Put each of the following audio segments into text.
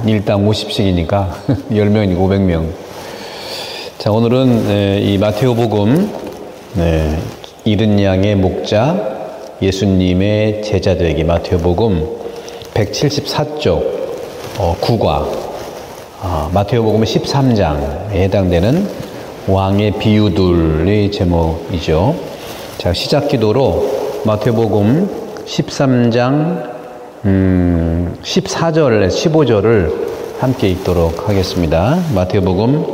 일당 50씩이니까 10명이니까 500명. 자, 오늘은 이 마테오복음 잃은 양의 목자 예수님의 제자 되기 마테오복음 174쪽 9과 마테오복음 13장에 해당되는 왕의 비유들의 제목이죠. 자, 시작 기도로 마테오복음 13장 14절, 15절을 함께 읽도록 하겠습니다. 마테오복음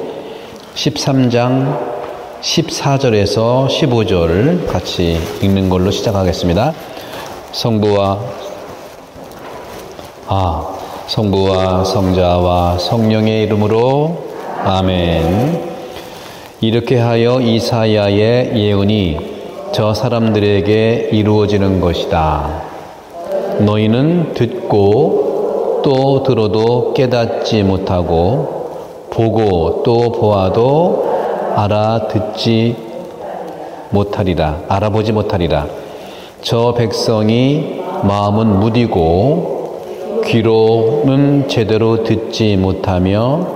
13장 14절에서 15절 같이 읽는 걸로 시작하겠습니다. 성부와 성자와 성령의 이름으로 아멘. 이렇게 하여 이사야의 예언이 저 사람들에게 이루어지는 것이다. 너희는 듣고 또 들어도 깨닫지 못하고 보고 또 보아도 알아보지 못하리라. 저 백성이 마음은 무디고 귀로는 제대로 듣지 못하며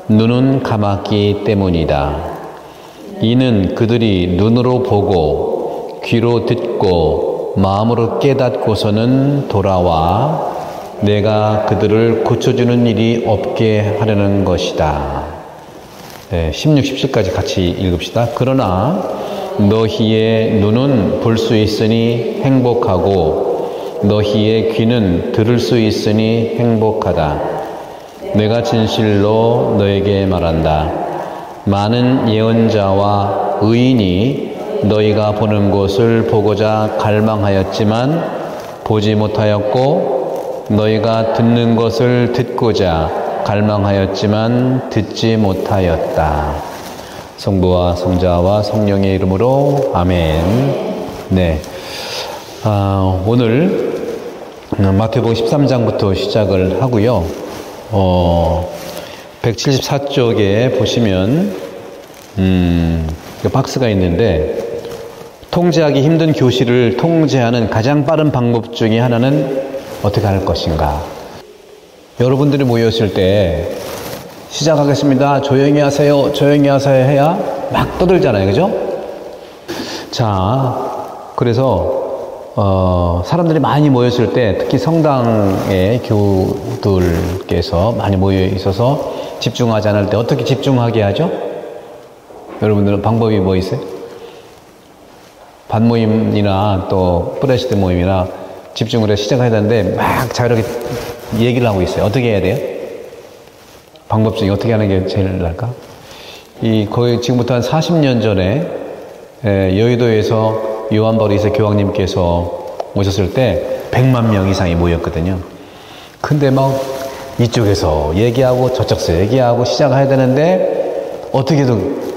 눈은 감았기 때문이다. 이는 그들이 눈으로 보고 귀로 듣고 마음으로 깨닫고서는 돌아와 내가 그들을 고쳐주는 일이 없게 하려는 것이다. 16, 17까지 같이 읽읍시다. 그러나 너희의 눈은 볼 수 있으니 행복하고 너희의 귀는 들을 수 있으니 행복하다. 내가 진실로 너에게 말한다. 많은 예언자와 의인이 너희가 보는 곳을 보고자 갈망하였지만 보지 못하였고 너희가 듣는 것을 듣고자 갈망하였지만 듣지 못하였다. 성부와 성자와 성령의 이름으로 아멘. 네, 오늘 마태복음 13장부터 시작을 하고요. 174쪽에 보시면 박스가 있는데 통제하기 힘든 교실을 통제하는 가장 빠른 방법 중에 하나는 어떻게 할 것인가. 여러분들이 모였을 때 시작하겠습니다. 조용히 하세요. 조용히 하세요 해야 막 떠들잖아요. 그죠? 자, 그래서 사람들이 많이 모였을 때 특히 성당의 교우들께서 많이 모여 있어서 집중하지 않을 때 어떻게 집중하게 하죠? 여러분들은 방법이 뭐 있어요? 반모임이나 또 프레시드 모임이나 집중을 해서 시작해야 되는데 막 자유롭게 얘기를 하고 있어요. 어떻게 해야 돼요? 방법 중에 어떻게 하는 게 제일 나을까? 거의 지금부터 한 40년 전에 여의도에서 요한바리스 교황님께서 오셨을 때 100만 명 이상이 모였거든요. 근데 막 이쪽에서 얘기하고 저쪽에서 얘기하고 시작해야 되는데 어떻게든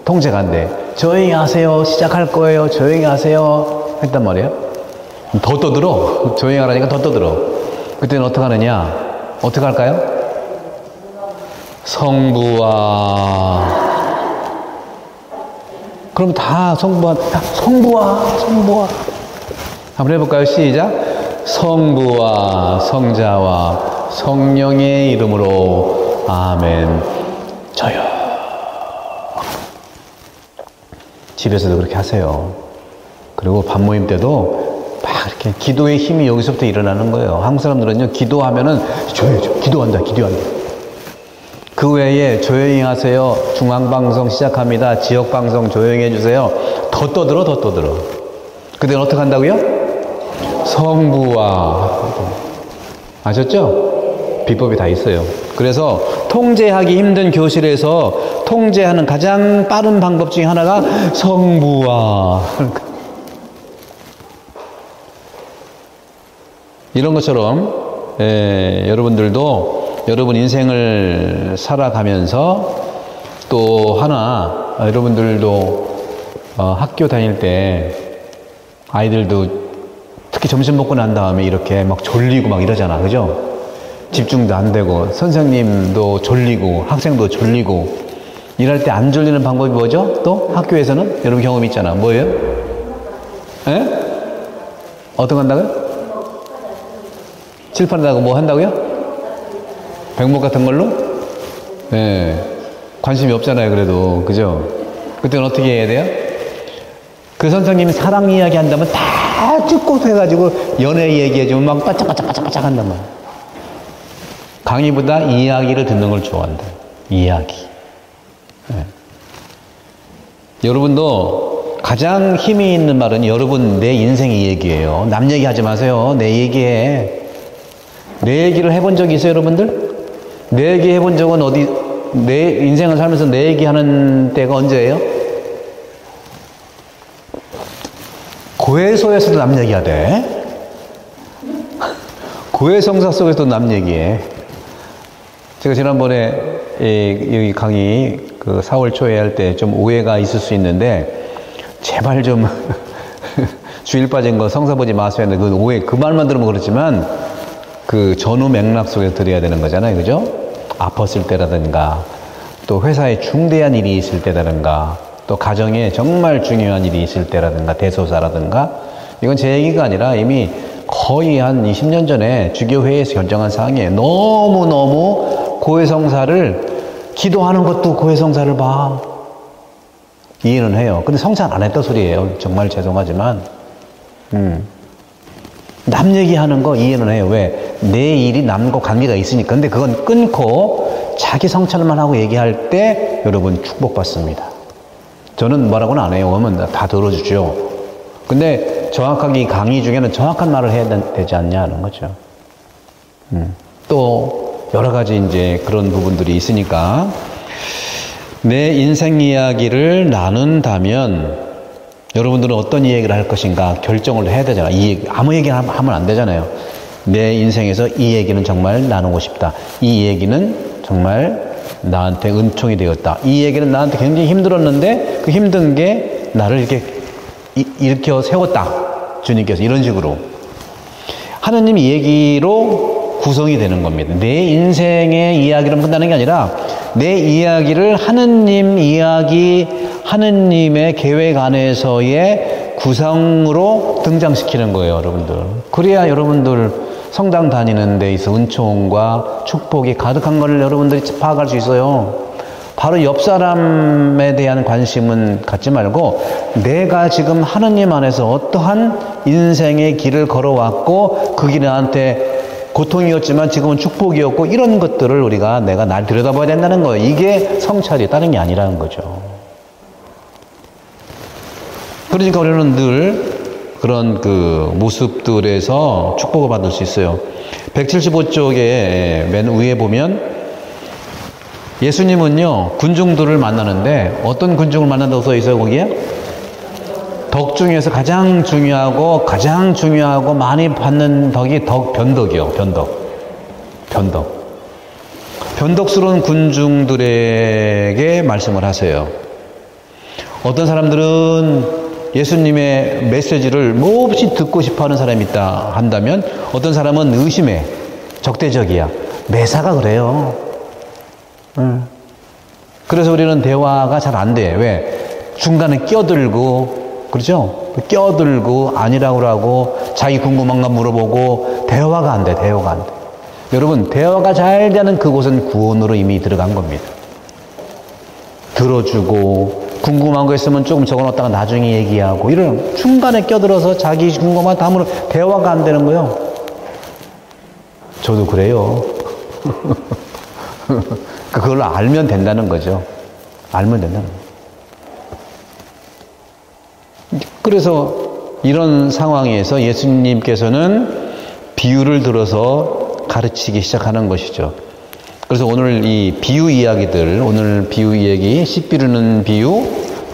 통제가 안 돼. 조용히 하세요. 시작할 거예요. 조용히 하세요. 했단 말이에요. 더 떠들어. 조용히 하라니까 더 떠들어. 그때는 어떻게 하느냐? 어떻게 할까요? 성부와 그럼 다 성부와 한번 해볼까요? 시작. 성부와 성자와 성령의 이름으로 아멘. 저요. 집에서도 그렇게 하세요. 그리고 반모임 때도 막 이렇게 기도의 힘이 여기서부터 일어나는 거예요. 한국 사람들은요, 기도하면은 기도한다. 그 외에 조용히 하세요. 중앙방송 시작합니다. 지역방송 조용히 해주세요. 더 떠들어. 그때는 어떻게 한다고요? 성부와 아셨죠? 비법이 다 있어요. 그래서 통제하기 힘든 교실에서 통제하는 가장 빠른 방법 중에 하나가 성부와 이런 것처럼 여러분들도 여러분 인생을 살아가면서 또 하나 여러분들도 학교 다닐 때 아이들도 특히 점심 먹고 난 다음에 이렇게 막 졸리고 막 이러잖아. 그죠? 집중도 안 되고 선생님도 졸리고 학생도 졸리고 일할 때 안 졸리는 방법이 뭐죠? 또 학교에서는 여러분 경험 있잖아. 뭐예요? 어떤 거 한다고요? 칠판에다가 뭐 한다고요? 백목 같은 걸로? 네. 관심이 없잖아요, 그래도. 그죠? 그때는 어떻게 해야 돼요? 그 선생님이 사랑 이야기 한다면 다 쭉쭉 해가지고 연애 얘기해주면 막 바짝바짝바짝바짝 한단 말이야. 강의보다 이야기를 듣는 걸 좋아한다. 이야기. 네. 여러분도 가장 힘이 있는 말은 여러분 내 인생의 얘기예요. 남 얘기하지 마세요. 내 얘기해. 내 얘기를 해본 적이 있어요, 여러분들? 내 얘기 해본 적은 어디, 내 인생을 살면서 내 얘기하는 때가 언제예요? 고해소에서도 남 얘기하대. 고해성사 속에서도 남 얘기해. 제가 지난번에 여기 강의 그 4월 초에 할 때 좀 오해가 있을 수 있는데 제발 좀 주일 빠진 거 성사 보지 마세요 했는데 그 오해 그 말만 들으면 그렇지만 그 전후 맥락 속에서 들어야 되는 거잖아요, 그죠? 아팠을 때라든가 또 회사에 중대한 일이 있을 때라든가 또 가정에 정말 중요한 일이 있을 때라든가 대소사라든가 이건 제 얘기가 아니라 이미 거의 한 20년 전에 주교회에서 결정한 사항이에요. 너무너무 고해성사를 기도하는 것도 고해성사를 봐. 이해는 해요. 근데 성사 안 했다 소리예요. 정말 죄송하지만 남 얘기하는 거 이해는 해요. 왜? 내 일이 남과 관계가 있으니까. 근데 그건 끊고 자기 성찰만 하고 얘기할 때 여러분 축복받습니다. 저는 뭐라고는 안 해요. 오면 다 들어주죠. 근데 정확하게 이 강의 중에는 정확한 말을 해야 되지 않냐 하는 거죠. 또 여러 가지 이제 그런 부분들이 있으니까 내 인생 이야기를 나눈다면 여러분들은 어떤 이야기를 할 것인가 결정을 해야 되잖아요. 이 얘기, 아무 얘기나 하면 안 되잖아요. 내 인생에서 이 얘기는 정말 나누고 싶다. 이 얘기는 정말 나한테 은총이 되었다. 이 얘기는 나한테 굉장히 힘들었는데 그 힘든 게 나를 이렇게 일으켜 세웠다. 주님께서 이런 식으로 하느님 얘기로 구성이 되는 겁니다. 내 인생의 이야기를 끝나는 게 아니라 내 이야기를 하느님 이야기, 하느님의 계획 안에서의 구성으로 등장시키는 거예요, 여러분들. 그래야 여러분들 성당 다니는 데 있어 은총과 축복이 가득한 걸 여러분들이 파악할 수 있어요. 바로 옆 사람에 대한 관심은 갖지 말고 내가 지금 하느님 안에서 어떠한 인생의 길을 걸어왔고 그 길이 나한테 고통이었지만 지금은 축복이었고 이런 것들을 우리가 내가 날 들여다봐야 된다는 거예요. 이게 성찰이 다른 게 아니라는 거죠. 그러니까 우리는 늘 그런 그 모습들에서 축복을 받을 수 있어요. 175쪽에 맨 위에 보면 예수님은요 군중들을 만나는데 어떤 군중을 만난다고 써 있어요 거기에? 덕 중에서 가장 중요하고 많이 받는 덕이 변덕이요. 변덕스러운 군중들에게 말씀을 하세요. 어떤 사람들은 예수님의 메시지를 몹시 듣고 싶어하는 사람이 있다 한다면 어떤 사람은 의심해. 적대적이야. 매사가 그래요. 그래서 우리는 대화가 잘 안 돼. 왜? 중간에 끼어들고 그렇죠? 끼어들고 아니라고 하고 자기 궁금한 거 물어보고 대화가 안 돼. 여러분 대화가 잘 되는 그곳은 구원으로 이미 들어간 겁니다. 들어주고 궁금한 거 있으면 조금 적어놨다가 나중에 얘기하고 이런 중간에 껴들어서 자기 궁금한 거 다 물어 대화가 안 되는 거예요. 저도 그래요. 그걸 알면 된다는 거죠. 알면 된다는 거예요. 그래서 이런 상황에서 예수님께서는 비유를 들어서 가르치기 시작하는 것이죠. 그래서 오늘 이 비유 이야기들, 오늘 비유 이야기, 씨 비르는 비유,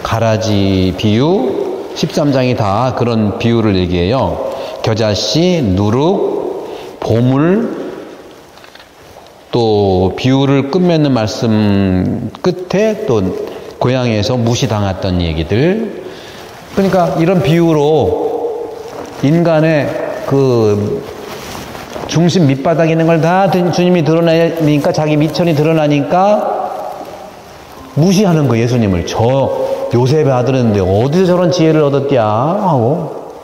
가라지 비유, 13장이 다 그런 비유를 얘기해요. 겨자씨, 누룩, 보물, 또 비유를 끝맺는 말씀 끝에 또 고향에서 무시당했던 얘기들. 그러니까 이런 비유로 인간의 그 중심 밑바닥에 있는 걸 다 주님이 드러내니까 자기 미천이 드러나니까 무시하는 거예요. 예수님을. 저 요셉의 아들인데 어디서 저런 지혜를 얻었냐 하고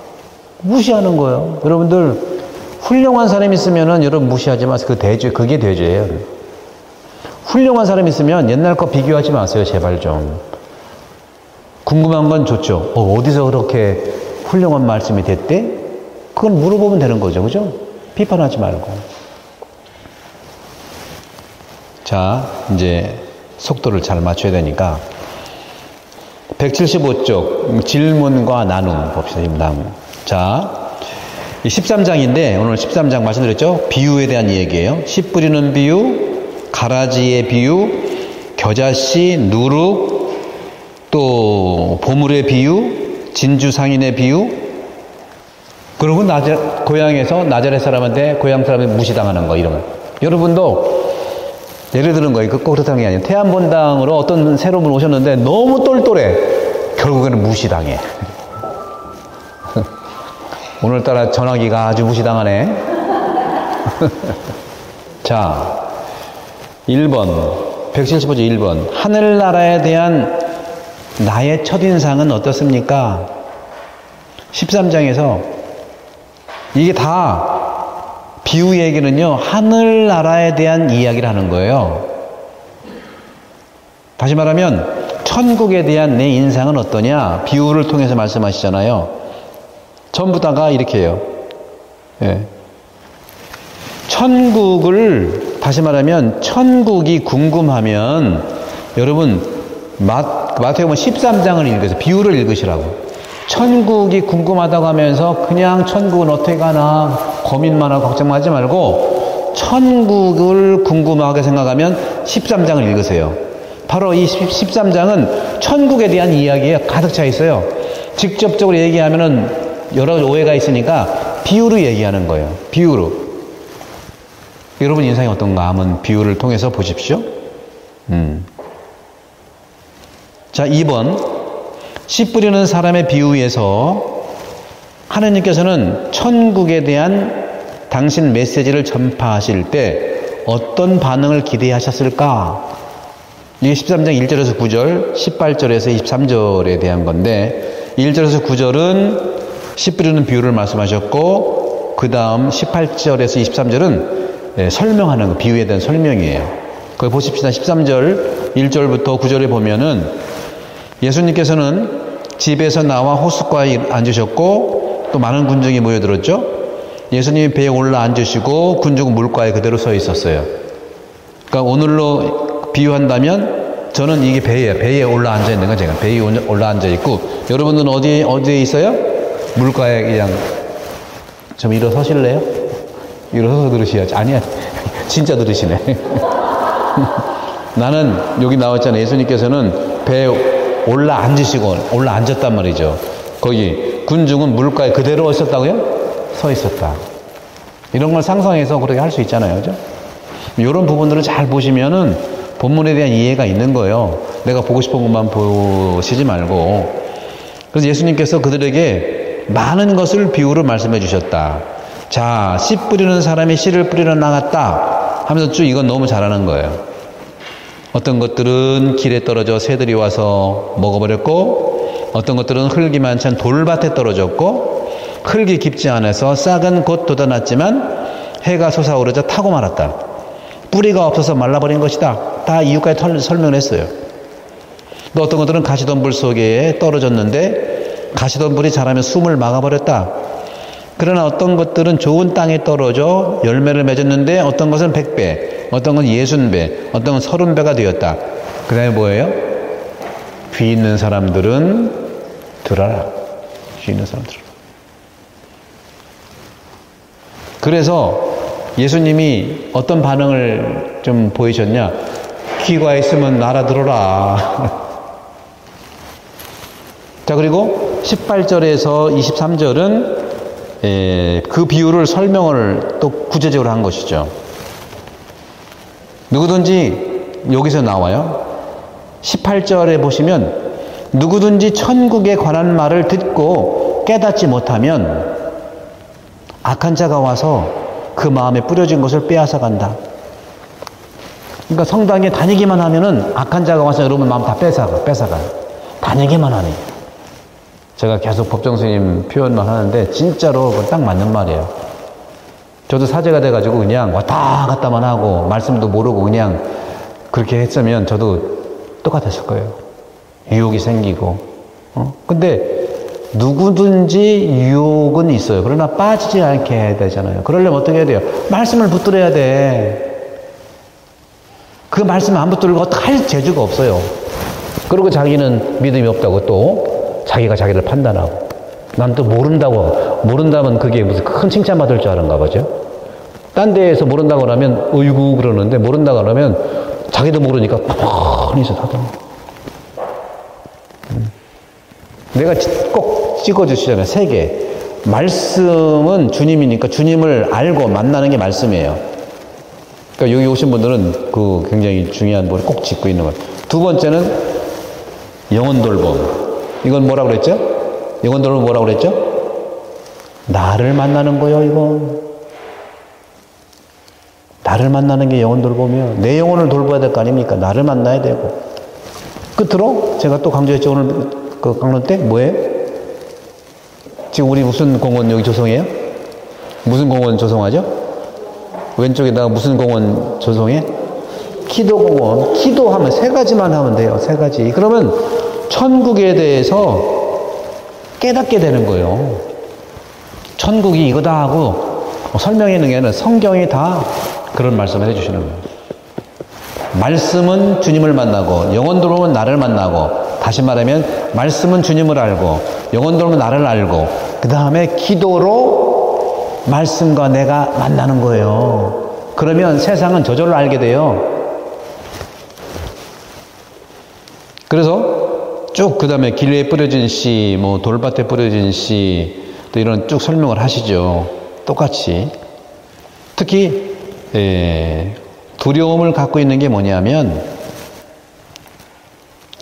무시하는 거예요. 여러분들 훌륭한 사람이 있으면은 여러분 무시하지 마세요. 그게 대죄예요. 훌륭한 사람이 있으면 옛날 거 비교하지 마세요. 제발 좀. 궁금한 건 좋죠. 어디서 그렇게 훌륭한 말씀이 됐대? 그건 물어보면 되는 거죠. 그죠? 비판하지 말고. 자, 이제 속도를 잘 맞춰야 되니까 175쪽 질문과 나눔 봅시다. 나눔. 자, 13장인데 오늘 13장 말씀드렸죠? 비유에 대한 얘기예요. 씨 뿌리는 비유, 가라지의 비유, 겨자씨, 누룩, 또 보물의 비유, 진주 상인의 비유, 그리고 고향에서 나자렛 사람한테 고향 사람이 무시당하는 거, 이런 거. 여러분도 예를 들은 거예요. 꼭 그렇다는 게 아니에요. 태안본당으로 어떤 새로운 분 오셨는데 너무 똘똘해. 결국에는 무시당해. 오늘따라 전화기가 아주 무시당하네. 자, 1번 175조 1번 하늘나라에 대한 나의 첫인상은 어떻습니까? 13장에서 이게 다 비유 얘기는요, 하늘나라에 대한 이야기를 하는 거예요. 다시 말하면 천국에 대한 내 인상은 어떠냐? 비유를 통해서 말씀하시잖아요. 전부 다가 이렇게 해요. 예. 천국을, 다시 말하면 천국이 궁금하면 여러분 마태복음 13장을 읽으세요. 비유를 읽으시라고. 천국이 궁금하다고 하면서 그냥 천국은 어떻게 가나 고민만 하고 걱정만 하지 말고 천국을 궁금하게 생각하면 13장을 읽으세요. 바로 이 13장은 천국에 대한 이야기에 가득 차 있어요. 직접적으로 얘기하면은 여러 가지 오해가 있으니까 비유로 얘기하는 거예요. 비유로. 여러분 인상이 어떤가 하면 비유를 통해서 보십시오. 자, 2번 씨 뿌리는 사람의 비유에서 하나님께서는 천국에 대한 당신 메시지를 전파하실 때 어떤 반응을 기대하셨을까? 이게 13장 1절에서 9절, 18절에서 23절에 대한 건데 1절에서 9절은 씨 뿌리는 비유를 말씀하셨고 그 다음 18절에서 23절은 설명하는 비유에 대한 설명이에요. 거기 보십시다. 13절 1절부터 9절에 보면은 예수님께서는 집에서 나와 호숫가에 앉으셨고 또 많은 군중이 모여들었죠. 예수님이 배에 올라 앉으시고 군중은 물가에 그대로 서 있었어요. 그러니까 오늘로 비유한다면 저는 이게 배예요. 배에 올라 앉아 있는 건 제가 배에 올라 앉아 있고 여러분들은 어디에 있어요? 물가에 그냥 좀 일어서실래요? 일어서서 들으셔야지. 아니야. 진짜 들으시네. 나는 여기 나왔잖아요. 예수님께서는 배에 올라 앉았단 말이죠. 거기 군중은 물가에 그대로 있었다고요? 서 있었다. 이런 걸 상상해서 그렇게 할 수 있잖아요. 그죠? 이런 부분들을 잘 보시면은 본문에 대한 이해가 있는 거예요. 내가 보고 싶은 것만 보시지 말고. 그래서 예수님께서 그들에게 많은 것을 비유로 말씀해 주셨다. 자, 씨 뿌리는 사람이 씨를 뿌리러 나갔다 하면서 쭉 이건 너무 잘하는 거예요. 어떤 것들은 길에 떨어져 새들이 와서 먹어버렸고 어떤 것들은 흙이 많지 않은 돌밭에 떨어졌고 흙이 깊지 않아서 싹은 곧 돋아났지만 해가 솟아오르자 타고 말았다. 뿌리가 없어서 말라버린 것이다. 다 이유까지 설명을 했어요. 또 어떤 것들은 가시덤불 속에 떨어졌는데 가시덤불이 자라면 숨을 막아버렸다. 그러나 어떤 것들은 좋은 땅에 떨어져 열매를 맺었는데 어떤 것은 100배, 어떤 건 60배, 어떤 건 30배가 되었다. 그 다음에 뭐예요? 귀 있는 사람들은 들어라. 귀 있는 사람 들어라. 그래서 예수님이 어떤 반응을 좀 보이셨냐? 귀가 있으면 알아들어라. 자, 그리고 18절에서 23절은 그 비유를 설명을 또 구체적으로 한 것이죠. 누구든지 여기서 나와요. 18절에 보시면 누구든지 천국에 관한 말을 듣고 깨닫지 못하면 악한 자가 와서 그 마음에 뿌려진 것을 빼앗아 간다. 그러니까 성당에 다니기만 하면은 악한 자가 와서 여러분 마음 다 뺏어가요. 다니기만 하니. 제가 계속 법정스님 표현만 하는데 진짜로 딱 맞는 말이에요. 저도 사제가 돼가지고 그냥 왔다 갔다만 하고 말씀도 모르고 그냥 그렇게 했으면 저도 똑같았을 거예요. 유혹이 생기고. 근데 누구든지 유혹은 있어요. 그러나 빠지지 않게 해야 되잖아요. 그러려면 어떻게 해야 돼요? 말씀을 붙들어야 돼. 그 말씀을 안 붙들고 어떻게 할 재주가 없어요. 그리고 자기는 믿음이 없다고 또 자기가 자기를 판단하고, 난 또 모른다고. 모른다면 그게 무슨 큰 칭찬받을 줄 아는가 보죠. 딴 데에서 모른다고 하면 어이구 그러는데, 모른다고 하면 자기도 모르니까 뻔히 있어. 내가 꼭 찍어주시잖아요. 3개. 말씀은 주님이니까 주님을 알고 만나는 게 말씀이에요. 그러니까 여기 오신 분들은 그 굉장히 중요한 걸 꼭 짚고 있는 거예요. 두 번째는 영혼 돌봄. 이건 뭐라고 그랬죠? 영혼 돌봄은 뭐라고 그랬죠? 나를 만나는 거예요, 이건. 나를 만나는 게 영혼 돌봄이에요. 내 영혼을 돌봐야 될 거 아닙니까? 나를 만나야 되고. 끝으로 제가 또 강조했죠. 오늘 그 강론 때 뭐예요? 지금 우리 무슨 공원 여기 조성해요? 무슨 공원 조성하죠? 왼쪽에다가 무슨 공원 조성해? 기도공원. 기도하면 3가지만 하면 돼요. 3가지. 그러면 천국에 대해서 깨닫게 되는 거예요. 천국이 이거다 하고 설명해 있는 게 아니라 성경이 다 그런 말씀을 해주시는 거예요. 말씀은 주님을 만나고, 영혼 돌봄은 나를 만나고, 다시 말하면 말씀은 주님을 알고, 영혼 돌봄은 나를 알고, 그 다음에 기도로 말씀과 내가 만나는 거예요. 그러면 세상은 저절로 알게 돼요. 그래서 쭉 그 다음에 길에 뿌려진 씨, 뭐 돌밭에 뿌려진 씨, 또 이런 쭉 설명을 하시죠. 똑같이. 특히 두려움을 갖고 있는 게 뭐냐면,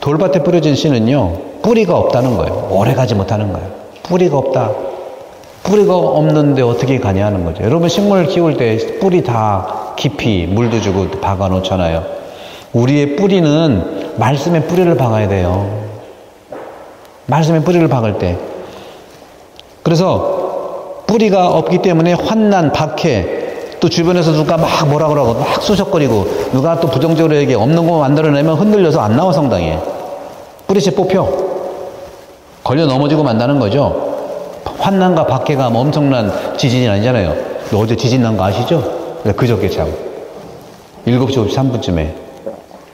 돌밭에 뿌려진 씨는요, 뿌리가 없다는 거예요. 오래 가지 못하는 거예요. 뿌리가 없다. 뿌리가 없는데 어떻게 가냐 하는 거죠. 여러분 식물 키울 때 뿌리 다 깊이 물도 주고 박아 놓잖아요. 우리의 뿌리는 말씀의 뿌리를 박아야 돼요. 말씀의 뿌리를 박을 때. 그래서 뿌리가 없기 때문에 환난, 박해, 또 주변에서 누가 막 뭐라 그러고 막 수석거리고 누가 또 부정적으로 얘기해 없는 거 만들어내면 흔들려서 안 나와 성당에. 뿌리째 뽑혀. 걸려 넘어지고 만다는 거죠. 환난과 박해가 뭐 엄청난 지진이 아니잖아요. 어제 지진 난 거 아시죠? 그저께 참 7시 53분쯤에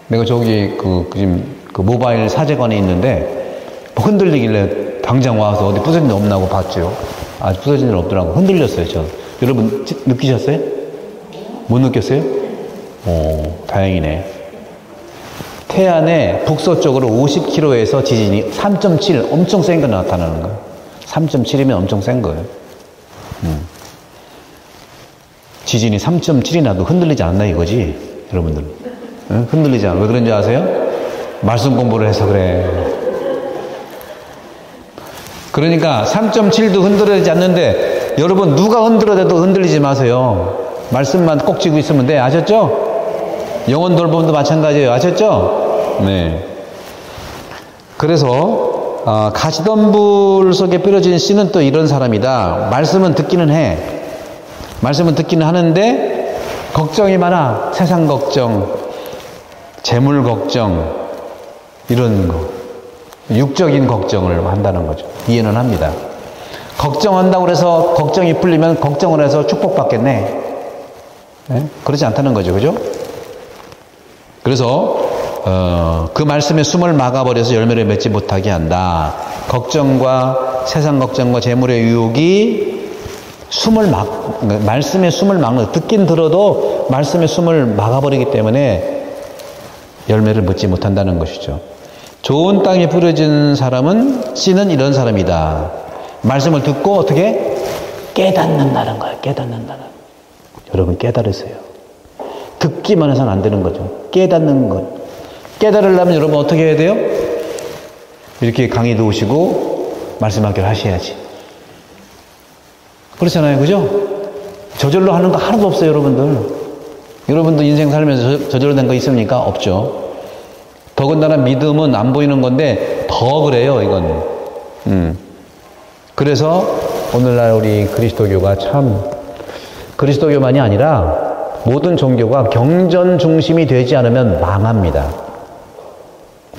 내가 저기 지금 모바일 사제관에 있는데 뭐 흔들리길래 당장 와서 어디 부서진 일 없나고 봤죠. 아직 부서진 일 없더라고. 흔들렸어요. 저. 여러분 느끼셨어요? 못 느꼈어요? 오, 다행이네. 태안의 북서쪽으로 50km에서 지진이 3.7 엄청 센 거 나타나는 거예요. 3.7이면 엄청 센 거예요. 지진이 3.7이 나도 흔들리지 않나 이거지, 여러분들. 응? 흔들리지 않아. 왜 그런지 아세요? 말씀 공부를 해서 그래. 그러니까 3.7도 흔들리지 않는데, 여러분 누가 흔들어대도 흔들리지 마세요. 말씀만 꼭 쥐고 있으면 돼. 아셨죠? 영혼 돌봄도 마찬가지예요. 아셨죠? 네. 그래서 가시덤불 속에 뿌려진 씨는 또 이런 사람이다. 말씀은 듣기는 해. 말씀은 듣기는 하는데 걱정이 많아. 세상 걱정, 재물 걱정, 이런 거, 육적인 걱정을 한다는 거죠. 이해는 합니다. 걱정한다고 해서 걱정이 풀리면 걱정을 해서 축복받겠네. 네? 그렇지 않다는 거죠. 그죠? 그래서 그 말씀의 숨을 막아버려서 열매를 맺지 못하게 한다. 걱정과 세상 걱정과 재물의 유혹이 말씀의 숨을 막는, 듣긴 들어도 말씀의 숨을 막아버리기 때문에 열매를 맺지 못한다는 것이죠. 좋은 땅에 뿌려진 사람은 씨는 이런 사람이다. 말씀을 듣고 어떻게? 깨닫는다는 거예요. 깨닫는다는. 여러분 깨달으세요. 듣기만 해서는 안 되는 거죠. 깨닫는 것. 깨달으려면 여러분 어떻게 해야 돼요? 이렇게 강의도 오시고 말씀하기를 하셔야지. 그렇잖아요. 그죠? 저절로 하는 거 하나도 없어요. 여러분도 인생 살면서 저절로 된 거 있습니까? 없죠. 더군다나 믿음은 안 보이는 건데 더 그래요. 이건. 그래서 오늘날 우리 그리스도교가 참, 그리스도교만이 아니라 모든 종교가 경전 중심이 되지 않으면 망합니다.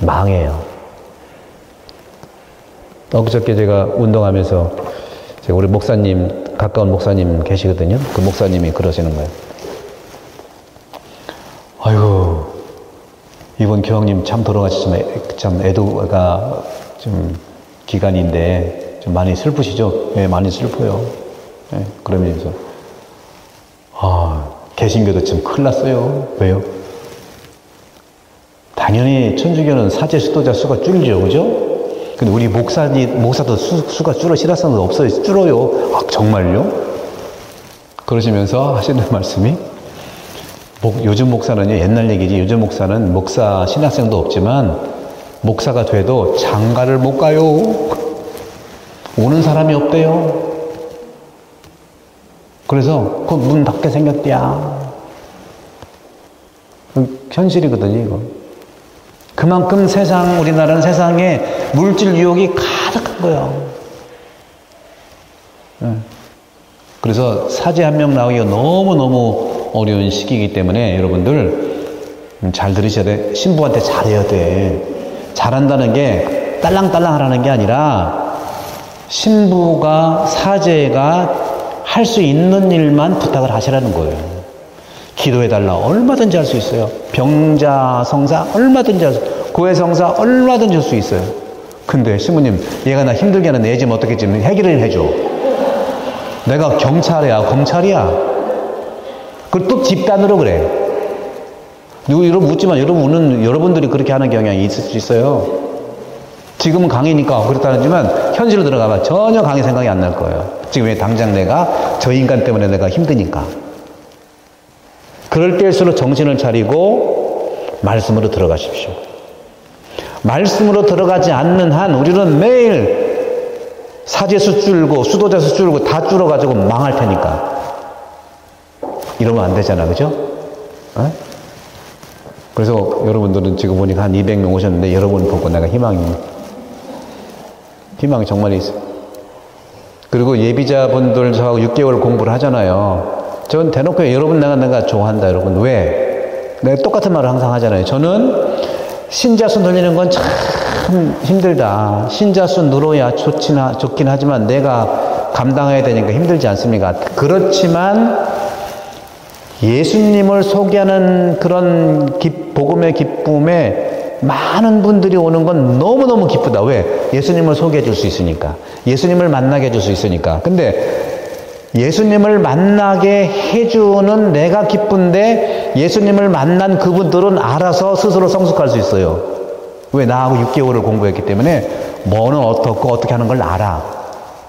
망해요. 엊그저께 제가 운동하면서 제가 우리 목사님, 가까운 목사님 계시거든요. 그 목사님이 그러시는 거예요. 아이고, 이번 교황님 참 돌아가셨지만 참 애도가 좀 기간인데 좀 많이 슬프시죠? 네, 많이 슬퍼요. 네, 그러면서 개신교도 좀 큰일 났어요. 왜요? 당연히 천주교는 사제 수도자 수가 줄죠, 그죠? 근데 우리 목사도 수가 줄어, 신학생도 없어요. 줄어요. 아, 정말요? 그러시면서 하시는 말씀이, 요즘 목사는요, 옛날 얘기지. 요즘 목사는 목사 신학생도 없지만, 목사가 돼도 장가를 못 가요. 오는 사람이 없대요. 그래서 그 문 닫게 생겼대야. 현실이거든요, 이거. 그만큼 우리나라는 세상에 물질 유혹이 가득한 거예요. 그래서 사제 한 명 나오기가 너무너무 어려운 시기이기 때문에 여러분들 잘 들으셔야 돼. 신부한테 잘해야 돼. 잘한다는 게 딸랑딸랑 하라는 게 아니라 신부가, 사제가 할 수 있는 일만 부탁을 하시라는 거예요. 기도해달라. 얼마든지 할 수 있어요. 병자 성사 얼마든지 할 수 있어요. 고해 성사 얼마든지 할 수 있어요. 근데 신부님, 얘가 나 힘들게 하는데 얘 지금 어떻게 지금 해결을 해줘. 내가 경찰이야, 검찰이야. 그걸 또 집단으로 그래. 여러분 묻지만 여러분들이 그렇게 하는 경향이 있을 수 있어요. 지금은 강의니까 그렇다지만 현실로 들어가면 전혀 강의 생각이 안 날 거예요. 지금 당장 내가 저 인간 때문에 내가 힘드니까. 그럴 때일수록 정신을 차리고 말씀으로 들어가십시오. 말씀으로 들어가지 않는 한 우리는 매일 사제수 줄고 수도자수 줄고 다 줄어가지고 망할 테니까. 이러면 안 되잖아, 그죠? 어? 그래서 여러분들은 지금 보니까 한 200명 오셨는데 여러분 보고 내가 희망이 정말 있어요. 그리고 예비자분들 저하고 6개월 공부를 하잖아요. 전 대놓고 여러분 내가 좋아한다, 여러분. 왜? 내가 똑같은 말을 항상 하잖아요. 저는 신자수 늘리는 건 참 힘들다. 신자수 늘어야 좋긴 하지만 내가 감당해야 되니까 힘들지 않습니까? 그렇지만 예수님을 소개하는 그런 복음의 기쁨에 많은 분들이 오는 건 너무너무 기쁘다. 왜? 예수님을 소개해 줄 수 있으니까. 예수님을 만나게 해줄 수 있으니까. 근데 예수님을 만나게 해주는 내가 기쁜데 예수님을 만난 그분들은 알아서 스스로 성숙할 수 있어요. 왜? 나하고 6개월을 공부했기 때문에 뭐는 어떻고 어떻게 하는 걸 알아.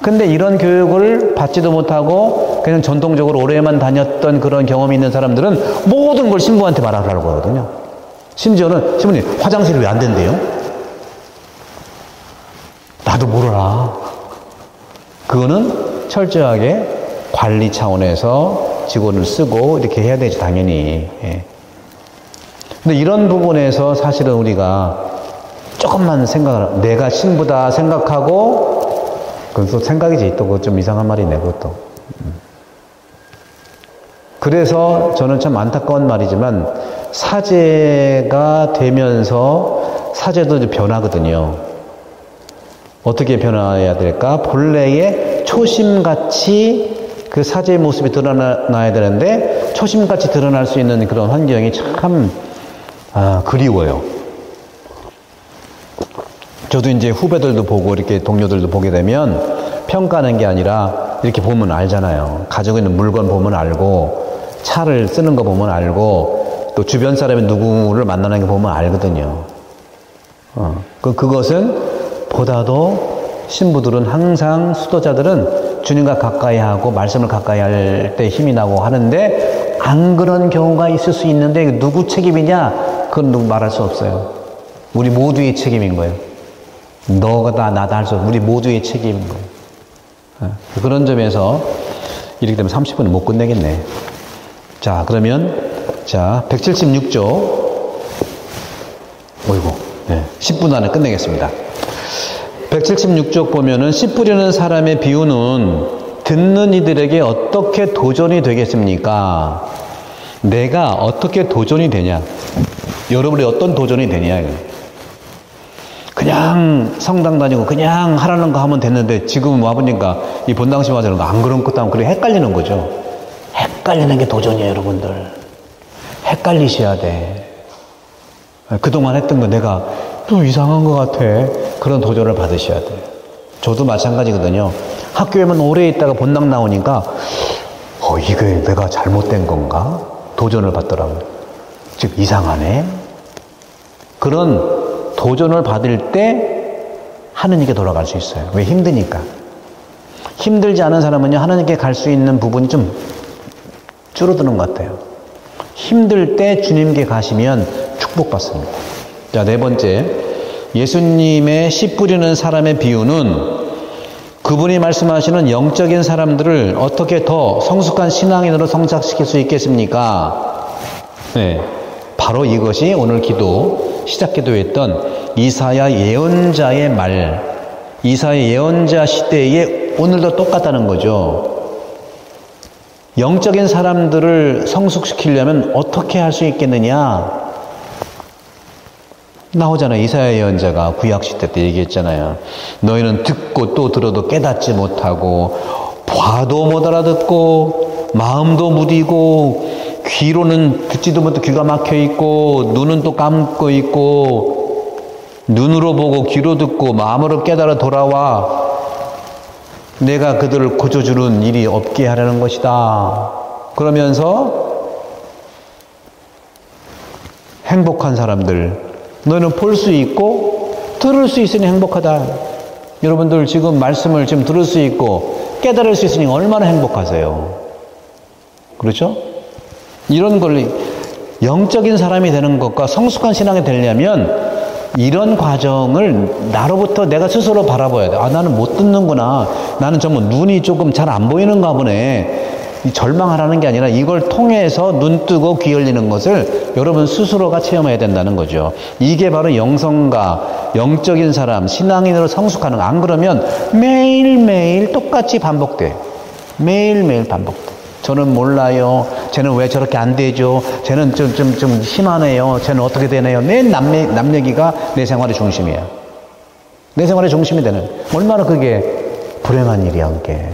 근데 이런 교육을 받지도 못하고 그냥 전통적으로 오래만 다녔던 그런 경험이 있는 사람들은 모든 걸 신부한테 말하라고 하거든요. 심지어는 신부님 화장실이 왜 안 된대요? 나도 모르라. 그거는 철저하게 관리 차원에서 직원을 쓰고 이렇게 해야 되지, 당연히. 예. 근데 이런 부분에서 사실은 우리가 조금만 내가 신부다 생각하고, 그건 또 생각이지. 또 그거 좀 이상한 말이네, 그것도. 그래서 저는 참 안타까운 말이지만, 사제가 되면서 사제도 이제 변하거든요. 어떻게 변화해야 될까? 본래의 초심같이 그 사제의 모습이 드러나야 되는데, 초심같이 드러날 수 있는 그런 환경이 참, 그리워요. 저도 이제 후배들도 보고 이렇게 동료들도 보게 되면 평가하는 게 아니라 이렇게 보면 알잖아요. 가지고 있는 물건 보면 알고, 차를 쓰는 거 보면 알고, 또 주변 사람이 누구를 만나는 게 보면 알거든요. 그것은 보다도 신부들은 항상 수도자들은 주님과 가까이 하고 말씀을 가까이 할 때 힘이 나고 하는데, 안 그런 경우가 있을 수 있는데 누구 책임이냐? 그건 누구 말할 수 없어요. 우리 모두의 책임인 거예요. 너가 나다 할 수 없어. 우리 모두의 책임인 거예요. 그런 점에서 이렇게 되면 30분은 못 끝내겠네. 자, 그러면 176조. 어이구, 10분 안에 끝내겠습니다. 176쪽 보면은 씨 뿌리는 사람의 비유는 듣는 이들에게 어떻게 도전이 되겠습니까? 내가 어떻게 도전이 되냐? 여러분이 어떤 도전이 되냐? 그냥 성당 다니고 그냥 하라는 거 하면 됐는데 지금 와보니까 이 본당심 와서 안 그런 것도 하면 그래 헷갈리는 거죠. 헷갈리는 게 도전이에요, 여러분들. 헷갈리셔야 돼. 그동안 했던 거 내가 좀 이상한 것 같아. 그런 도전을 받으셔야 돼. 저도 마찬가지거든요. 학교에만 오래 있다가 본당 나오니까 이게 내가 잘못된 건가? 도전을 받더라고요. 즉 이상하네. 그런 도전을 받을 때 하느님께 돌아갈 수 있어요. 왜? 힘드니까. 힘들지 않은 사람은요, 하느님께 갈 수 있는 부분이 좀 줄어드는 것 같아요. 힘들 때 주님께 가시면 축복받습니다. 자, 네 번째, 예수님의 씨 뿌리는 사람의 비유는 그분이 말씀하시는 영적인 사람들을 어떻게 더 성숙한 신앙인으로 성장시킬 수 있겠습니까? 네, 바로 이것이 오늘 기도, 시작 기도했던 이사야 예언자의 말, 이사야 예언자 시대에 오늘도 똑같다는 거죠. 영적인 사람들을 성숙시키려면 어떻게 할 수 있겠느냐? 나오잖아요. 이사야 예언자가 구약시대 때 얘기했잖아요. 너희는 듣고 또 들어도 깨닫지 못하고 봐도 못 알아듣고 마음도 무디고 귀로는 듣지도 못하고 귀가 막혀 있고 눈은 또 감고 있고 눈으로 보고 귀로 듣고 마음으로 깨달아 돌아와 내가 그들을 고쳐주는 일이 없게 하려는 것이다. 그러면서 행복한 사람들, 너희는 볼 수 있고 들을 수 있으니 행복하다. 여러분들 지금 말씀을 지금 들을 수 있고 깨달을 수 있으니 얼마나 행복하세요. 그렇죠? 이런 걸 영적인 사람이 되는 것과 성숙한 신앙이 되려면 이런 과정을 나로부터 내가 스스로 바라봐야 돼. 나는 못 듣는구나. 나는 정말 눈이 조금 잘 안 보이는가 보네. 절망하라는 게 아니라 이걸 통해서 눈 뜨고 귀 열리는 것을 여러분 스스로가 체험해야 된다는 거죠. 이게 바로 영성가, 영적인 사람, 신앙인으로 성숙하는 거. 안 그러면 매일매일 똑같이 반복돼. 매일매일 반복돼. 저는 몰라요. 쟤는 왜 저렇게 안 되죠? 쟤는 좀 심하네요. 쟤는 어떻게 되네요? 내 남 얘기가 내 생활의 중심이에요. 내 생활의 중심이 되는. 얼마나 그게 불행한 일이야, 그게.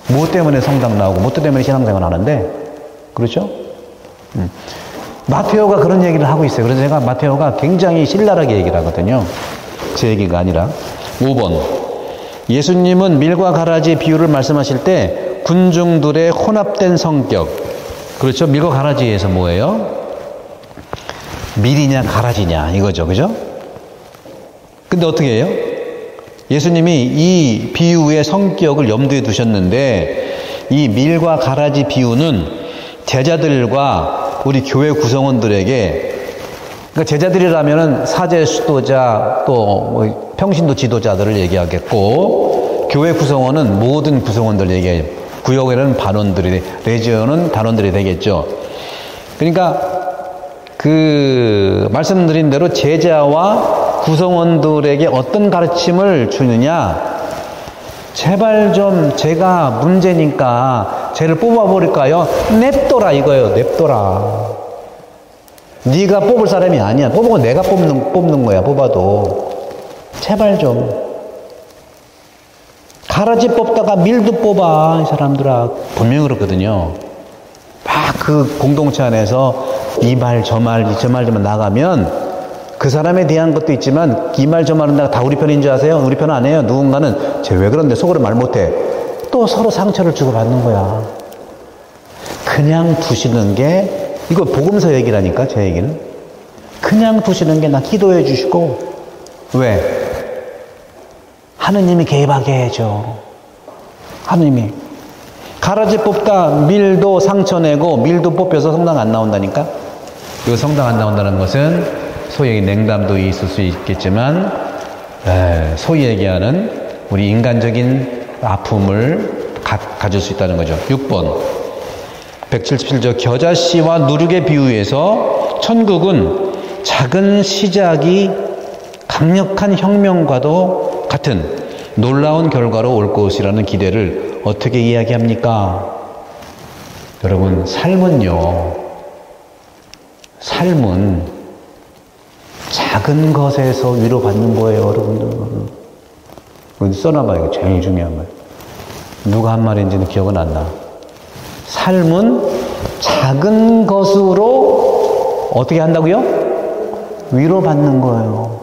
뭐 때문에 성당 나오고, 뭐 때문에 신앙생활 하는데, 그렇죠? 마테오가 그런 얘기를 하고 있어요. 그래서 제가 마테오가 굉장히 신랄하게 얘기를 하거든요. 제 얘기가 아니라. 5번. 예수님은 밀과 가라지 비유를 말씀하실 때 군중들의 혼합된 성격. 그렇죠? 밀과 가라지에서 뭐예요? 밀이냐 가라지냐 이거죠. 그죠? 근데 어떻게 해요? 예수님이 이 비유의 성격을 염두에 두셨는데 이 밀과 가라지 비유는 제자들과 우리 교회 구성원들에게, 그러니까 제자들이라면은 사제 수도자 또 평신도 지도자들을 얘기하겠고 교회 구성원은 모든 구성원들 얘기해요. 구역에는 반원들이, 레지언은 단원들이 되겠죠. 그러니까 그 말씀드린 대로 제자와 구성원들에게 어떤 가르침을 주느냐? 제발 좀 제가 문제니까 쟤를 뽑아버릴까요? 냅둬라 이거예요. 냅둬라. 네가 뽑을 사람이 아니야. 뽑고 내가 뽑는 거야. 뽑아도. 제발 좀. 가라지 뽑다가 밀도 뽑아, 이 사람들아. 분명히 그렇거든요. 막 그 공동체 안에서 이 말 저 말만 나가면 그 사람에 대한 것도 있지만 이 말 저 말은 다 우리 편인 줄 아세요? 우리 편 아니에요. 누군가는 쟤 왜 그런데 속으로 말 못해. 또 서로 상처를 주고받는 거야. 그냥 두시는 게, 이거 복음서 얘기라니까, 제 얘기는. 그냥 두시는 게 나 기도해 주시고. 왜? 하느님이 개입하게 해줘. 하느님이. 가라지 뽑다 밀도 상처 내고 밀도 뽑혀서 성당 안 나온다니까? 이 성당 안 나온다는 것은 소위 냉담도 있을 수 있겠지만 소위 얘기하는 우리 인간적인 아픔을 가질 수 있다는 거죠. 6번 177조 겨자씨와 누룩의 비유에서 천국은 작은 시작이 강력한 혁명과도 같은 놀라운 결과로 올 것이라는 기대를 어떻게 이야기합니까? 여러분, 삶은요, 삶은 작은 것에서 위로받는 거예요, 여러분들. 어디 써놔봐요. 이거 제일 중요한 말. 누가 한 말인지는 기억은 안 나. 삶은 작은 것으로 어떻게 한다고요? 위로받는 거예요.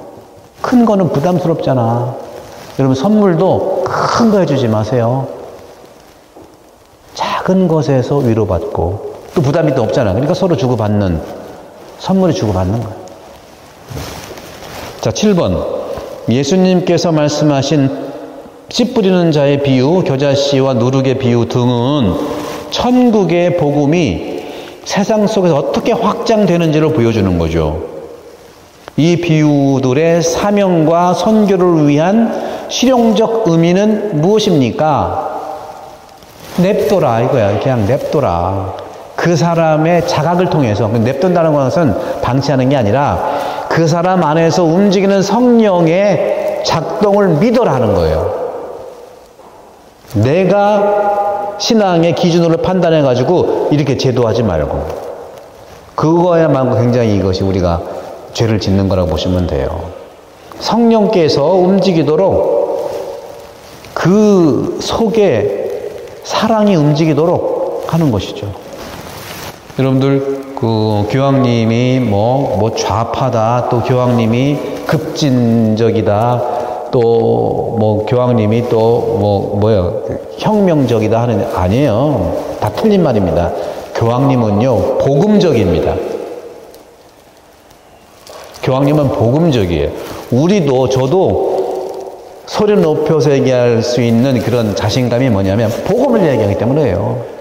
큰 거는 부담스럽잖아. 여러분, 선물도 큰 거 해주지 마세요. 작은 것에서 위로받고, 또 부담이 또 없잖아. 그러니까 서로 주고받는, 선물이 주고받는 거예요. 자, 7번. 예수님께서 말씀하신 씨 뿌리는 자의 비유, 겨자씨와 누룩의 비유 등은 천국의 복음이 세상 속에서 어떻게 확장되는지를 보여주는 거죠. 이 비유들의 사명과 선교를 위한 실용적 의미는 무엇입니까? 냅둬라 이거야. 그냥 냅둬라. 그 사람의 자각을 통해서, 냅둔다는 것은 방치하는 게 아니라 그 사람 안에서 움직이는 성령의 작동을 믿어라 하는 거예요. 내가 신앙의 기준으로 판단해가지고 이렇게 제도하지 말고, 그거야말로 굉장히 이것이 우리가 죄를 짓는 거라고 보시면 돼요. 성령께서 움직이도록, 그 속에 사랑이 움직이도록 하는 것이죠. 여러분들, 그 교황님이 뭐 좌파다, 또 교황님이 급진적이다, 또 뭐 교황님이 또 혁명적이다 하는, 아니에요. 다 틀린 말입니다. 교황님은요, 복음적입니다. 교황님은 복음적이에요. 우리도, 저도 소리 높여서 얘기할 수 있는 그런 자신감이 뭐냐면 복음을 얘기하기 때문에요.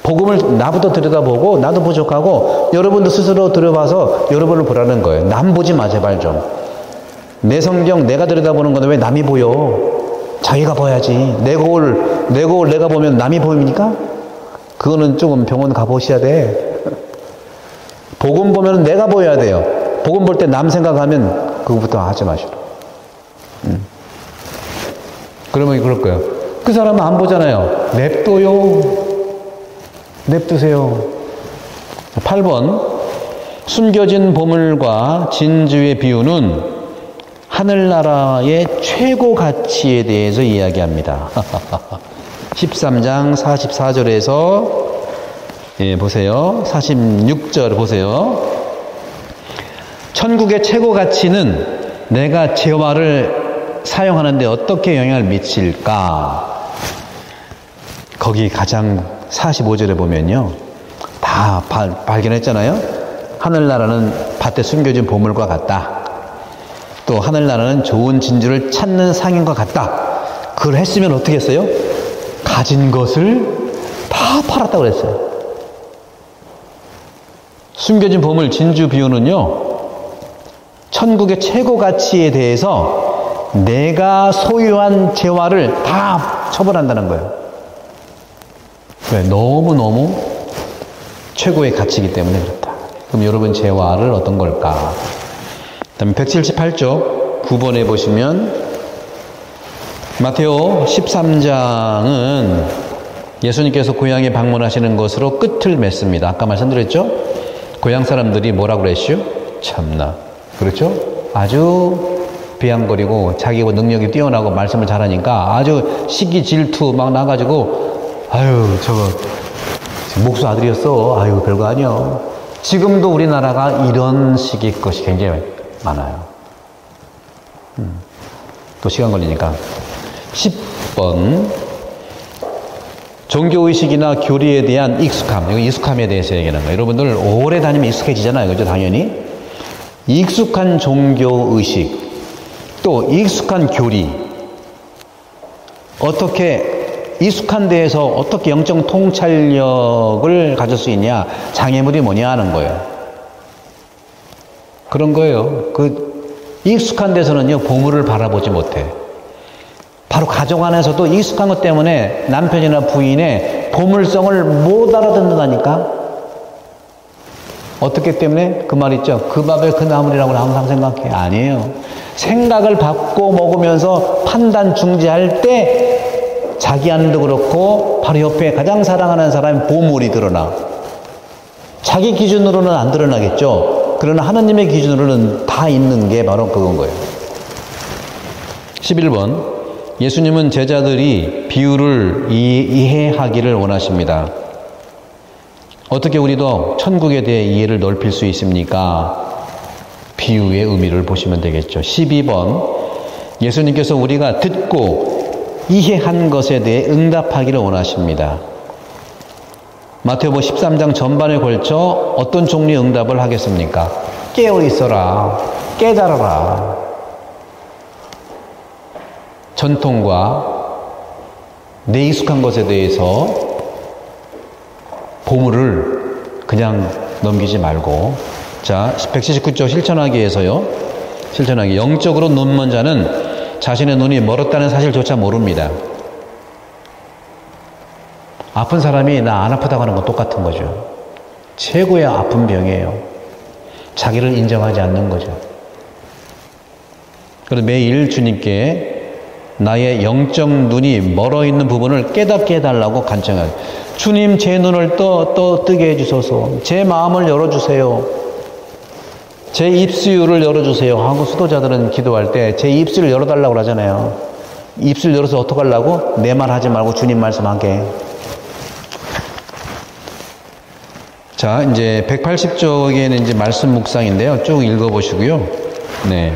복음을 나부터 들여다보고, 나도 부족하고 여러분도 스스로 들여봐서 여러분을 보라는 거예요. 남 보지 마, 제발 좀. 내 성경 내가 들여다보는 건데 왜 남이 보여? 자기가 봐야지. 내 거울 내가 보면 남이 보입니까? 그거는 조금 병원 가보셔야 돼. 복음 보면 내가 보여야 돼요. 복음 볼 때 남 생각하면 그거부터 하지 마시오. 그러면 그럴 거예요. 그 사람은 안 보잖아요. 냅두세요. 8번. 숨겨진 보물과 진주의 비유는 하늘나라의 최고 가치에 대해서 이야기합니다. 13장 44절에서 보세요. 46절 보세요. 천국의 최고 가치는 내가 재화를 사용하는데 어떻게 영향을 미칠까? 거기 가장 45절에 보면요, 다 발견했잖아요. 하늘나라는 밭에 숨겨진 보물과 같다. 또 하늘나라는 좋은 진주를 찾는 상인과 같다. 그걸 했으면 어떻게 했어요? 가진 것을 다 팔았다고 그랬어요. 숨겨진 보물, 진주 비유는요, 천국의 최고 가치에 대해서 내가 소유한 재화를 다 처분한다는 거예요. 왜? 너무너무 최고의 가치이기 때문에 그렇다. 그럼 여러분 재화를 어떤 걸까? 그 다음에 178쪽 9번에 보시면 마테오 13장은 예수님께서 고향에 방문하시는 것으로 끝을 맺습니다. 아까 말씀드렸죠? 고향 사람들이 뭐라고 그랬슈? 참나. 그렇죠? 아주 비양거리고 자기가 능력이 뛰어나고 말씀을 잘하니까 아주 시기 질투 막 나가지고, 아유 저거 목수 아들이었어. 아유 별거 아니야. 지금도 우리나라가 이런 식의 것이 굉장히 많아요. 또 시간 걸리니까 10번. 종교의식이나 교리에 대한 익숙함. 이거 익숙함에 대해서 얘기하는 거예요. 여러분들 오래 다니면 익숙해지잖아요. 그죠? 당연히. 익숙한 종교의식, 또 익숙한 교리, 어떻게 익숙한 데에서 어떻게 영적 통찰력을 가질 수 있냐, 장애물이 뭐냐 하는 거예요. 그런 거예요. 그 익숙한 데서는요, 보물을 바라보지 못해. 바로 가정 안에서도 익숙한 것 때문에 남편이나 부인의 보물성을 못 알아듣는다니까. 어떻기 때문에? 그 말 있죠. 그 밥에 그 나물이라고 항상 생각해. 아니에요. 생각을 바꿔 먹으면서 판단 중지할 때 자기 안도 그렇고 바로 옆에 가장 사랑하는 사람의 보물이 드러나. 자기 기준으로는 안 드러나겠죠. 그러나 하나님의 기준으로는 다 있는 게 바로 그건 거예요. 11번. 예수님은 제자들이 비유를 이해하기를 원하십니다. 어떻게 우리도 천국에 대해 이해를 넓힐 수 있습니까? 비유의 의미를 보시면 되겠죠. 12번. 예수님께서 우리가 듣고 이해한 것에 대해 응답하기를 원하십니다. 마태복음 13장 전반에 걸쳐 어떤 종류의 응답을 하겠습니까? 깨어 있어라. 깨달아라. 전통과 내 익숙한 것에 대해서 보물을 그냥 넘기지 말고, 자, 179쪽 실천하기에서요. 실천하기. 영적으로 눈먼 자는 자신의 눈이 멀었다는 사실조차 모릅니다. 아픈 사람이 나 안 아프다고 하는 건 똑같은 거죠. 최고의 아픈 병이에요. 자기를 인정하지 않는 거죠. 그래서 매일 주님께 나의 영적 눈이 멀어 있는 부분을 깨닫게 해달라고 간청해요. 주님, 제 눈을 뜨게 해주소서. 제 마음을 열어주세요. 제 입술을 열어주세요 하고 수도자들은 기도할 때 제 입술을 열어달라고 그러잖아요. 입술 열어서 어떡하려고? 내 말 하지 말고 주님 말씀하게. 자, 이제 180쪽에는 이제 말씀 묵상인데요. 쭉 읽어보시고요. 네.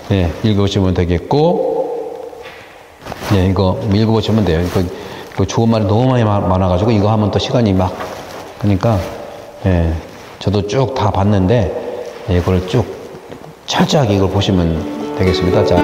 네, 읽어보시면 되겠고, 네, 이거 읽어보시면 돼요. 이거 좋은 말이 너무 많이 많아가지고, 이거 하면 또 시간이 막, 그러니까, 예, 저도 쭉 다 봤는데, 예, 이걸 쭉 철저하게 이걸 보시면 되겠습니다. 자,